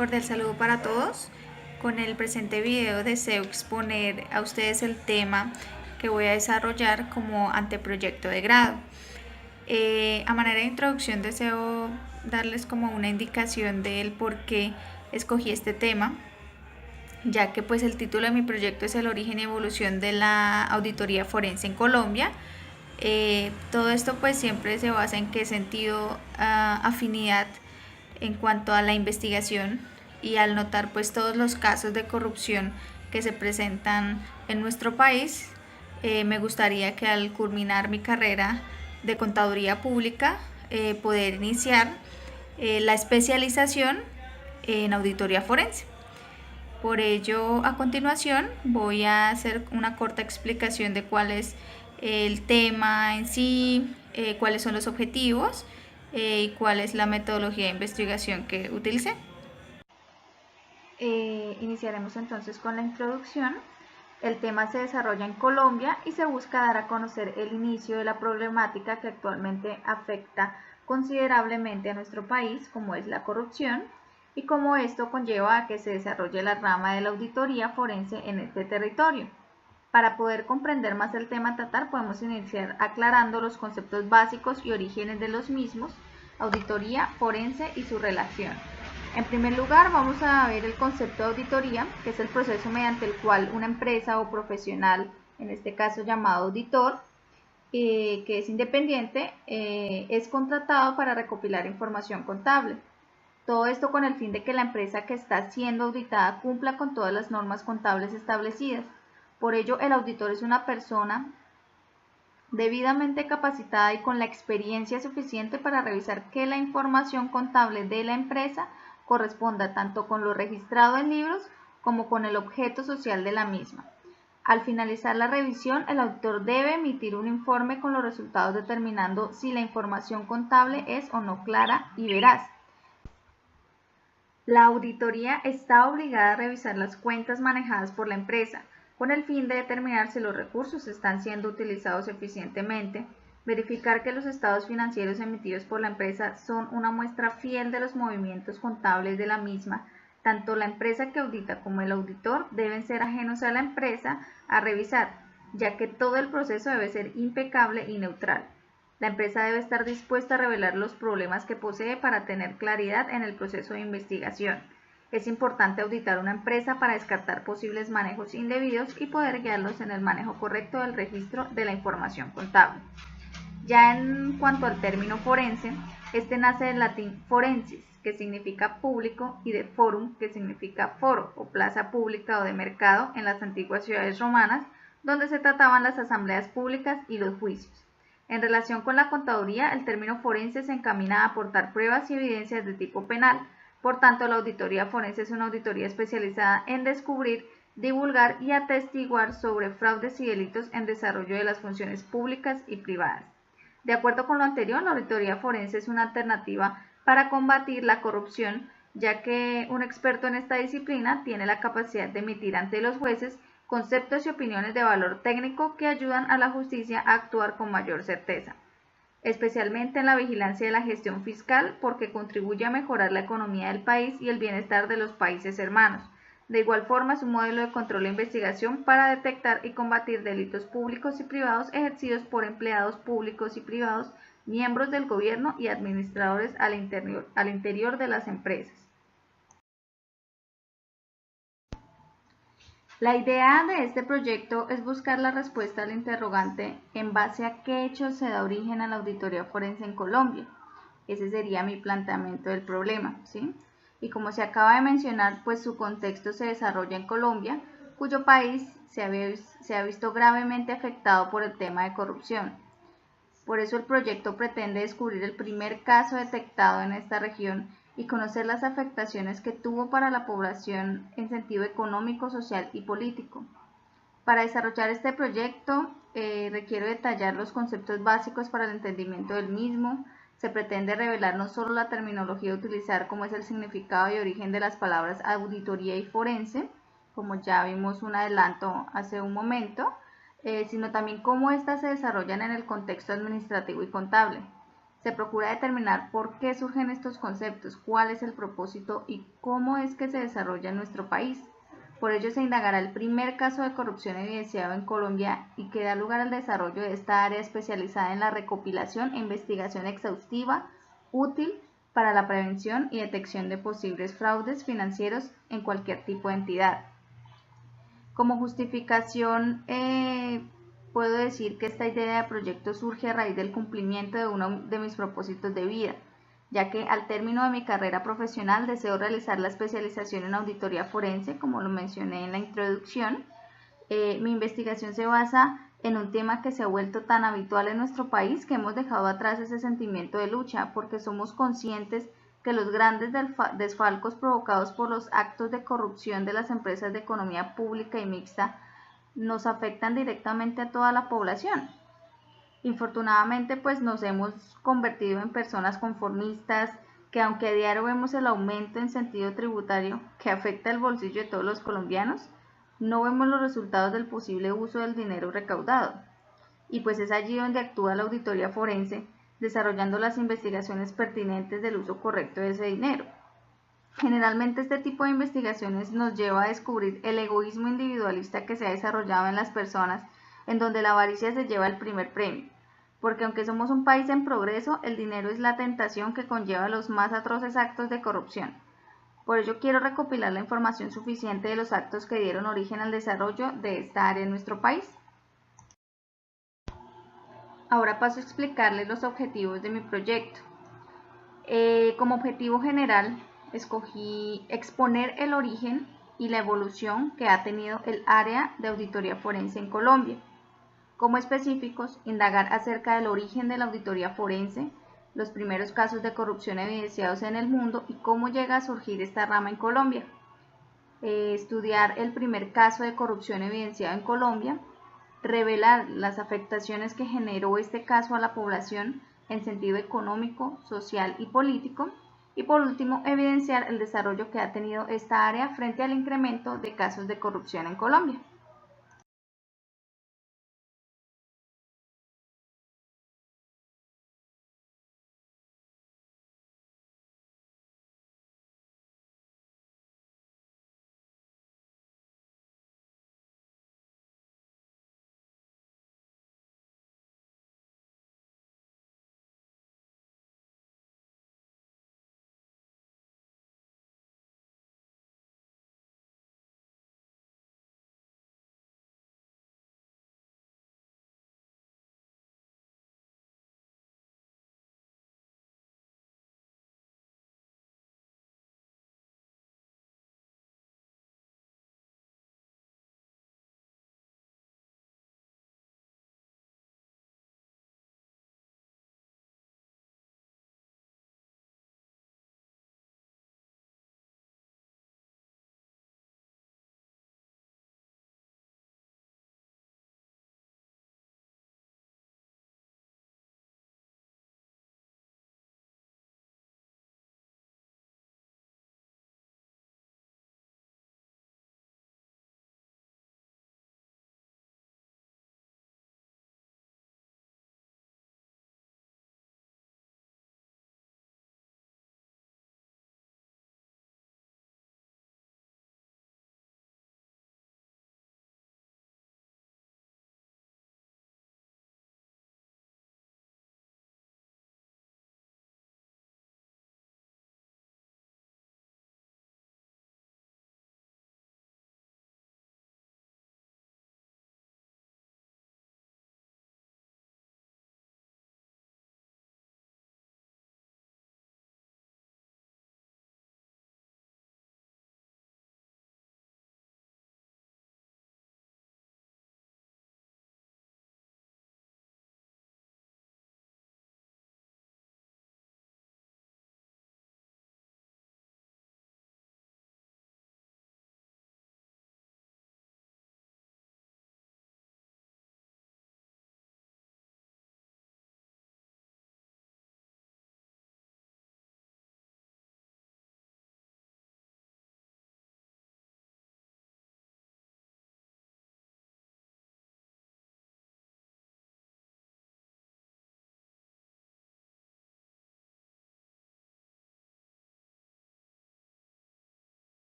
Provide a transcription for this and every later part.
Cordial saludo para todos. Con el presente video deseo exponer a ustedes el tema que voy a desarrollar como anteproyecto de grado. A manera de introducción deseo darles como una indicación del por qué escogí este tema, ya que pues el título de mi proyecto es el origen y evolución de la auditoría forense en Colombia. Todo esto pues siempre se basa en qué sentido, afinidad en cuanto a la investigación, y al notar pues todos los casos de corrupción que se presentan en nuestro país, me gustaría que al culminar mi carrera de contaduría pública poder iniciar la especialización en auditoría forense. Por ello, a continuación voy a hacer una corta explicación de cuál es el tema en sí, cuáles son los objetivos y cuál es la metodología de investigación que utilicé. Iniciaremos entonces con la introducción. El tema se desarrolla en Colombia y se busca dar a conocer el inicio de la problemática que actualmente afecta considerablemente a nuestro país, como es la corrupción, y cómo esto conlleva a que se desarrolle la rama de la auditoría forense en este territorio. Para poder comprender más el tema a tratar, podemos iniciar aclarando los conceptos básicos y orígenes de los mismos, auditoría forense y su relación. En primer lugar, vamos a ver el concepto de auditoría, que es el proceso mediante el cual una empresa o profesional, en este caso llamado auditor, que es independiente, es contratado para recopilar información contable. Todo esto con el fin de que la empresa que está siendo auditada cumpla con todas las normas contables establecidas. Por ello, el auditor es una persona debidamente capacitada y con la experiencia suficiente para revisar que la información contable de la empresa corresponda tanto con lo registrado en libros como con el objeto social de la misma. Al finalizar la revisión, el auditor debe emitir un informe con los resultados determinando si la información contable es o no clara y veraz. La auditoría está obligada a revisar las cuentas manejadas por la empresa, con el fin de determinar si los recursos están siendo utilizados eficientemente, verificar que los estados financieros emitidos por la empresa son una muestra fiel de los movimientos contables de la misma. Tanto la empresa que audita como el auditor deben ser ajenos a la empresa a revisar, ya que todo el proceso debe ser impecable y neutral. La empresa debe estar dispuesta a revelar los problemas que posee para tener claridad en el proceso de investigación. Es importante auditar una empresa para descartar posibles manejos indebidos y poder guiarlos en el manejo correcto del registro de la información contable. Ya en cuanto al término forense, este nace del latín forensis, que significa público, y de forum, que significa foro o plaza pública o de mercado en las antiguas ciudades romanas, donde se trataban las asambleas públicas y los juicios. En relación con la contaduría, el término forense se encamina a aportar pruebas y evidencias de tipo penal. Por tanto, la auditoría forense es una auditoría especializada en descubrir, divulgar y atestiguar sobre fraudes y delitos en desarrollo de las funciones públicas y privadas. De acuerdo con lo anterior, la auditoría forense es una alternativa para combatir la corrupción, ya que un experto en esta disciplina tiene la capacidad de emitir ante los jueces conceptos y opiniones de valor técnico que ayudan a la justicia a actuar con mayor certeza, especialmente en la vigilancia de la gestión fiscal, porque contribuye a mejorar la economía del país y el bienestar de los países hermanos. De igual forma, es un modelo de control e investigación para detectar y combatir delitos públicos y privados ejercidos por empleados públicos y privados, miembros del gobierno y administradores al interior de las empresas. La idea de este proyecto es buscar la respuesta al interrogante en base a qué hechos se da origen a la auditoría forense en Colombia. Ese sería mi planteamiento del problema, ¿sí? Y como se acaba de mencionar, pues su contexto se desarrolla en Colombia, cuyo país se ha visto gravemente afectado por el tema de corrupción. Por eso el proyecto pretende descubrir el primer caso detectado en esta región y conocer las afectaciones que tuvo para la población en sentido económico, social y político. Para desarrollar este proyecto requiero detallar los conceptos básicos para el entendimiento del mismo. Se pretende revelar no solo la terminología a utilizar, como es el significado y origen de las palabras auditoría y forense, como ya vimos un adelanto hace un momento, sino también cómo éstas se desarrollan en el contexto administrativo y contable. Se procura determinar por qué surgen estos conceptos, cuál es el propósito y cómo es que se desarrolla en nuestro país. Por ello se indagará el primer caso de corrupción evidenciado en Colombia y que da lugar al desarrollo de esta área especializada en la recopilación e investigación exhaustiva, útil para la prevención y detección de posibles fraudes financieros en cualquier tipo de entidad. Como justificación, puedo decir que esta idea de proyecto surge a raíz del cumplimiento de uno de mis propósitos de vida, ya que al término de mi carrera profesional deseo realizar la especialización en auditoría forense, como lo mencioné en la introducción. Mi investigación se basa en un tema que se ha vuelto tan habitual en nuestro país que hemos dejado atrás ese sentimiento de lucha, porque somos conscientes que los grandes desfalcos provocados por los actos de corrupción de las empresas de economía pública y mixta nos afectan directamente a toda la población. Infortunadamente, pues nos hemos convertido en personas conformistas que, aunque a diario vemos el aumento en sentido tributario que afecta el bolsillo de todos los colombianos, no vemos los resultados del posible uso del dinero recaudado. Y pues es allí donde actúa la auditoría forense, desarrollando las investigaciones pertinentes del uso correcto de ese dinero. Generalmente este tipo de investigaciones nos lleva a descubrir el egoísmo individualista que se ha desarrollado en las personas, en donde la avaricia se lleva el primer premio, porque aunque somos un país en progreso, el dinero es la tentación que conlleva los más atroces actos de corrupción. Por ello quiero recopilar la información suficiente de los actos que dieron origen al desarrollo de esta área en nuestro país. Ahora paso a explicarles los objetivos de mi proyecto. Como objetivo general, escogí exponer el origen y la evolución que ha tenido el área de auditoría forense en Colombia. Como específicos, indagar acerca del origen de la auditoría forense, los primeros casos de corrupción evidenciados en el mundo y cómo llega a surgir esta rama en Colombia. Estudiar el primer caso de corrupción evidenciado en Colombia, revelar las afectaciones que generó este caso a la población en sentido económico, social y político, y por último, evidenciar el desarrollo que ha tenido esta área frente al incremento de casos de corrupción en Colombia.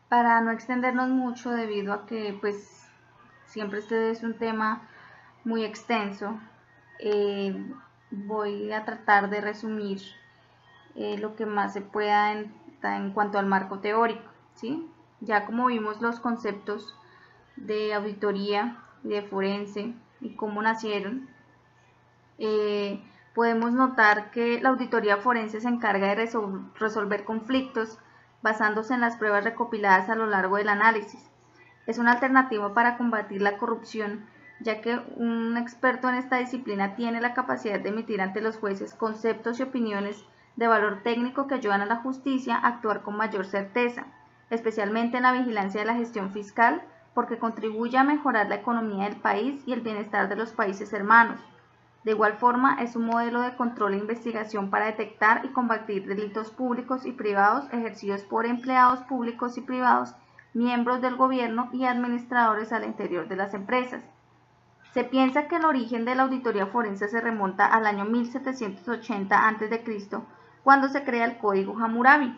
Para no extendernos mucho debido a que pues siempre este es un tema muy extenso, voy a tratar de resumir lo que más se pueda en cuanto al marco teórico, ¿sí? Ya como vimos los conceptos de auditoría y de forense y cómo nacieron, podemos notar que la auditoría forense se encarga de resolver conflictos basándose en las pruebas recopiladas a lo largo del análisis. Es una alternativa para combatir la corrupción, ya que un experto en esta disciplina tiene la capacidad de emitir ante los jueces conceptos y opiniones de valor técnico que ayudan a la justicia a actuar con mayor certeza, especialmente en la vigilancia de la gestión fiscal, porque contribuye a mejorar la economía del país y el bienestar de los países hermanos. De igual forma, es un modelo de control e investigación para detectar y combatir delitos públicos y privados ejercidos por empleados públicos y privados, miembros del gobierno y administradores al interior de las empresas. Se piensa que el origen de la auditoría forense se remonta al año 1780 a.C., cuando se crea el Código Hammurabi,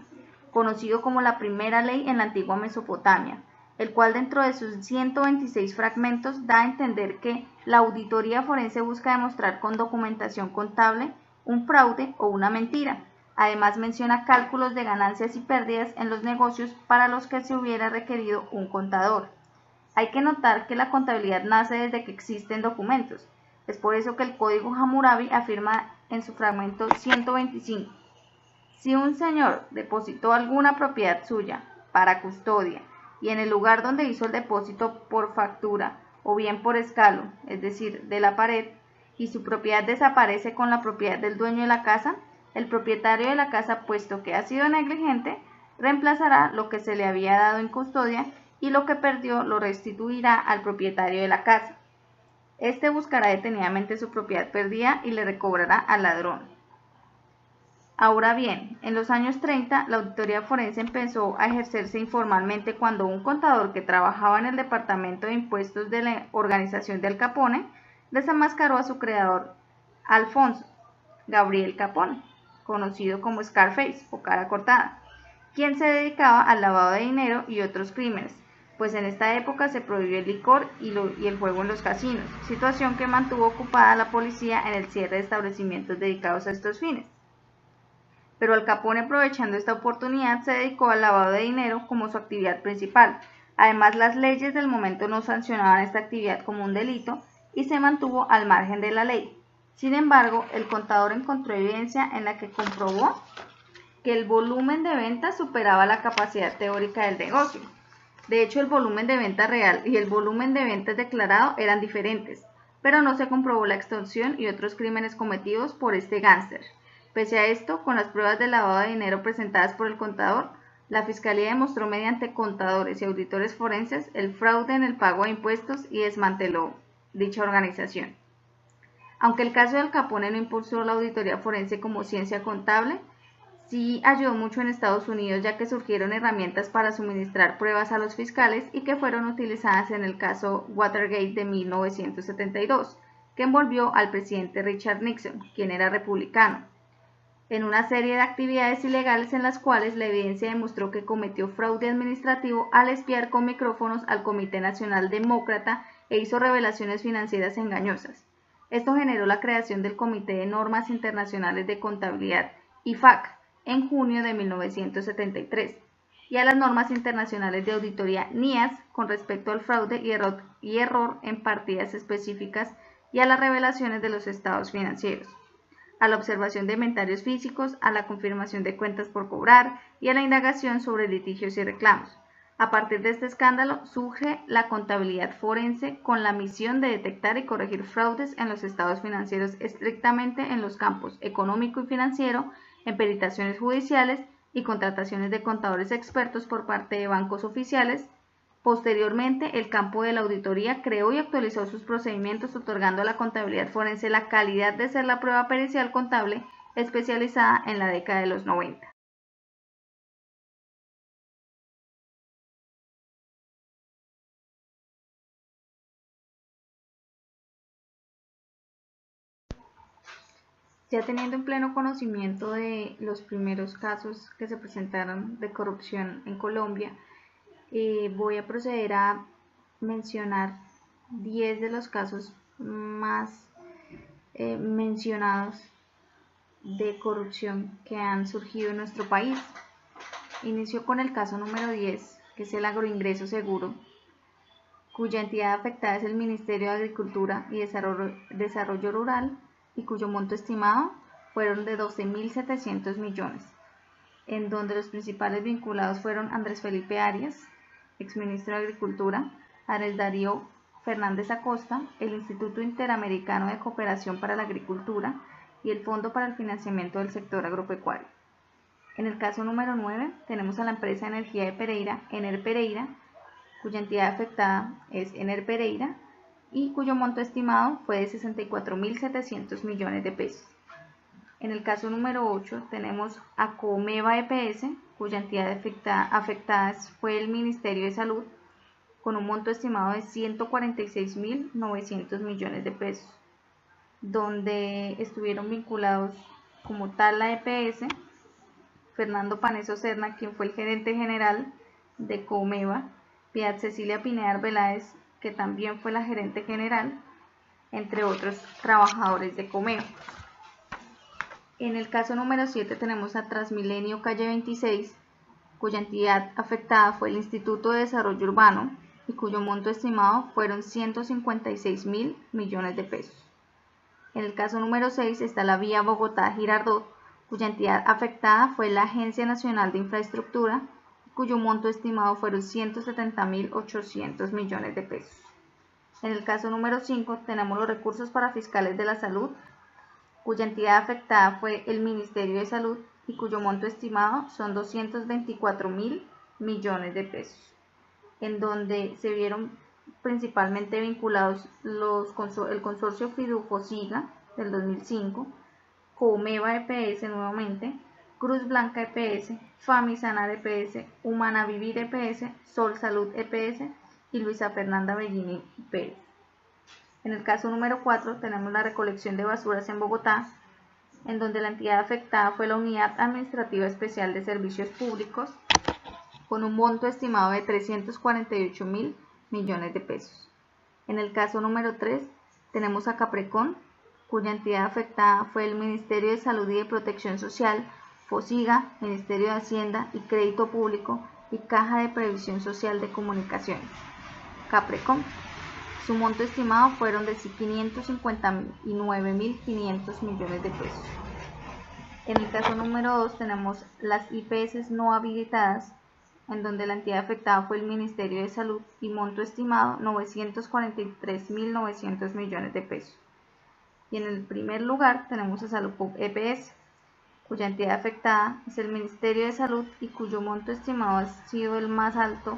conocido como la primera ley en la antigua Mesopotamia, el cual dentro de sus 126 fragmentos da a entender que la auditoría forense busca demostrar con documentación contable un fraude o una mentira. Además menciona cálculos de ganancias y pérdidas en los negocios para los que se hubiera requerido un contador. Hay que notar que la contabilidad nace desde que existen documentos. Es por eso que el Código Hammurabi afirma en su fragmento 125: si un señor depositó alguna propiedad suya para custodia y en el lugar donde hizo el depósito por factura o bien por escalo, es decir, de la pared, y su propiedad desaparece con la propiedad del dueño de la casa, el propietario de la casa, puesto que ha sido negligente, reemplazará lo que se le había dado en custodia y lo que perdió lo restituirá al propietario de la casa. Este buscará detenidamente su propiedad perdida y le recobrará al ladrón. Ahora bien, en los años 30, la auditoría forense empezó a ejercerse informalmente cuando un contador que trabajaba en el departamento de impuestos de la organización de Al Capone desenmascaró a su creador, Alfonso Gabriel Capone, conocido como Scarface o Cara Cortada, quien se dedicaba al lavado de dinero y otros crímenes, pues en esta época se prohibió el licor y el juego en los casinos, situación que mantuvo ocupada a la policía en el cierre de establecimientos dedicados a estos fines. Pero Al Capone, aprovechando esta oportunidad, se dedicó al lavado de dinero como su actividad principal. Además, las leyes del momento no sancionaban esta actividad como un delito y se mantuvo al margen de la ley. Sin embargo, el contador encontró evidencia en la que comprobó que el volumen de ventas superaba la capacidad teórica del negocio. De hecho, el volumen de venta real y el volumen de ventas declarado eran diferentes, pero no se comprobó la extorsión y otros crímenes cometidos por este gángster. Pese a esto, con las pruebas de lavado de dinero presentadas por el contador, la Fiscalía demostró mediante contadores y auditores forenses el fraude en el pago de impuestos y desmanteló dicha organización. Aunque el caso de Al Capone no impulsó la auditoría forense como ciencia contable, sí ayudó mucho en Estados Unidos, ya que surgieron herramientas para suministrar pruebas a los fiscales y que fueron utilizadas en el caso Watergate de 1972, que envolvió al presidente Richard Nixon, quien era republicano, en una serie de actividades ilegales en las cuales la evidencia demostró que cometió fraude administrativo al espiar con micrófonos al Comité Nacional Demócrata e hizo revelaciones financieras engañosas. Esto generó la creación del Comité de Normas Internacionales de Contabilidad, IFAC, en junio de 1973, y a las normas internacionales de auditoría NIAS con respecto al fraude y error en partidas específicas y a las revelaciones de los estados financieros, a la observación de inventarios físicos, a la confirmación de cuentas por cobrar y a la indagación sobre litigios y reclamos. A partir de este escándalo surge la contabilidad forense con la misión de detectar y corregir fraudes en los estados financieros estrictamente en los campos económico y financiero, en peritaciones judiciales y contrataciones de contadores expertos por parte de bancos oficiales. Posteriormente, el campo de la auditoría creó y actualizó sus procedimientos, otorgando a la contabilidad forense la calidad de ser la prueba pericial contable especializada en la década de los 90. Ya teniendo un pleno conocimiento de los primeros casos que se presentaron de corrupción en Colombia, Voy a proceder a mencionar 10 de los casos más mencionados de corrupción que han surgido en nuestro país. Inicio con el caso número 10, que es el agroingreso seguro, cuya entidad afectada es el Ministerio de Agricultura y Desarrollo Rural y cuyo monto estimado fueron de 12.700 millones, en donde los principales vinculados fueron Andrés Felipe Arias, exministro de Agricultura, Ares Darío Fernández Acosta, el Instituto Interamericano de Cooperación para la Agricultura y el Fondo para el Financiamiento del Sector Agropecuario. En el caso número 9 tenemos a la empresa de energía de Pereira, Ener Pereira, cuya entidad afectada es Ener Pereira y cuyo monto estimado fue de 64.700 millones de pesos. En el caso número 8 tenemos a Comeva EPS, cuya entidad afectada fue el Ministerio de Salud, con un monto estimado de 146.900 millones de pesos, donde estuvieron vinculados como tal la EPS, Fernando Paneso Serna, quien fue el gerente general de Comeva, Piedad Cecilia Pineda Arbeláez, que también fue la gerente general, entre otros trabajadores de Comeva. En el caso número 7 tenemos a Transmilenio Calle 26, cuya entidad afectada fue el Instituto de Desarrollo Urbano y cuyo monto estimado fueron 156.000 millones de pesos. En el caso número 6 está la vía Bogotá-Girardot, cuya entidad afectada fue la Agencia Nacional de Infraestructura, cuyo monto estimado fueron 170.800 millones de pesos. En el caso número 5 tenemos los recursos para fiscales de la salud, cuya entidad afectada fue el Ministerio de Salud y cuyo monto estimado son 224.000 millones de pesos, en donde se vieron principalmente vinculados el consorcio Fidufosiga del 2005, Comeva EPS nuevamente, Cruz Blanca EPS, Famisanar EPS, Humana Vivir EPS, Sol Salud EPS y Luisa Fernanda Bellini Pérez. En el caso número 4 tenemos la recolección de basuras en Bogotá, en donde la entidad afectada fue la Unidad Administrativa Especial de Servicios Públicos, con un monto estimado de 348.000 millones de pesos. En el caso número 3 tenemos a Caprecon, cuya entidad afectada fue el Ministerio de Salud y de Protección Social, Fosiga, Ministerio de Hacienda y Crédito Público y Caja de Previsión Social de Comunicaciones. Caprecon. Su monto estimado fueron de 559.500 millones de pesos. En el caso número 2 tenemos las IPS no habilitadas, en donde la entidad afectada fue el Ministerio de Salud y monto estimado 943.900 millones de pesos. Y en el primer lugar tenemos a Saludpub EPS, cuya entidad afectada es el Ministerio de Salud y cuyo monto estimado ha sido el más alto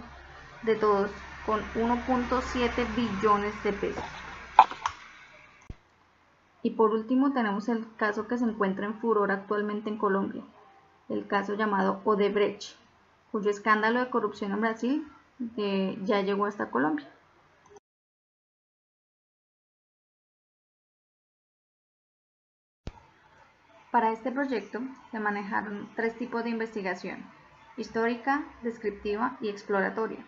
de todos, con 1.7 billones de pesos. Y por último tenemos el caso que se encuentra en furor actualmente en Colombia, el caso llamado Odebrecht, cuyo escándalo de corrupción en Brasil ya llegó hasta Colombia. Para este proyecto se manejaron 3 tipos de investigación: histórica, descriptiva y exploratoria.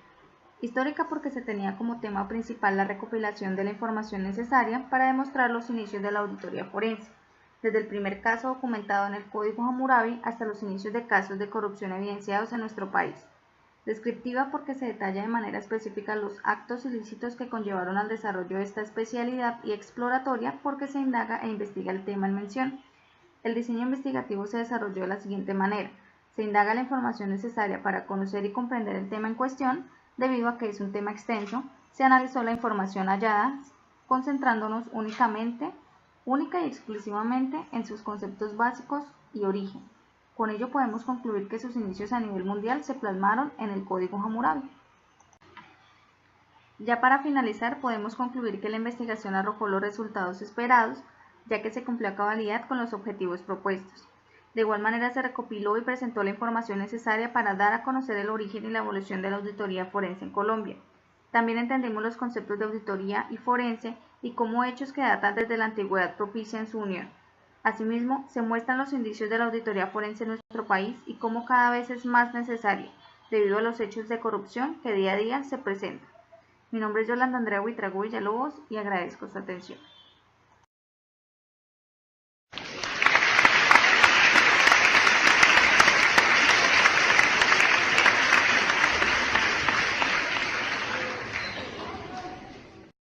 Histórica porque se tenía como tema principal la recopilación de la información necesaria para demostrar los inicios de la auditoría forense, desde el primer caso documentado en el Código Hammurabi hasta los inicios de casos de corrupción evidenciados en nuestro país. Descriptiva porque se detalla de manera específica los actos ilícitos que conllevaron al desarrollo de esta especialidad, y exploratoria porque se indaga e investiga el tema en mención. El diseño investigativo se desarrolló de la siguiente manera: se indaga la información necesaria para conocer y comprender el tema en cuestión. Debido a que es un tema extenso, se analizó la información hallada, concentrándonos única y exclusivamente en sus conceptos básicos y origen. Con ello podemos concluir que sus inicios a nivel mundial se plasmaron en el Código Hammurabi. Ya para finalizar, podemos concluir que la investigación arrojó los resultados esperados, ya que se cumplió a cabalidad con los objetivos propuestos. De igual manera se recopiló y presentó la información necesaria para dar a conocer el origen y la evolución de la auditoría forense en Colombia. También entendimos los conceptos de auditoría y forense y cómo hechos que datan desde la antigüedad propician su unión. Asimismo, se muestran los indicios de la auditoría forense en nuestro país y cómo cada vez es más necesaria, debido a los hechos de corrupción que día a día se presentan. Mi nombre es Yolanda Andrea Buitrago Villalobos y agradezco su atención.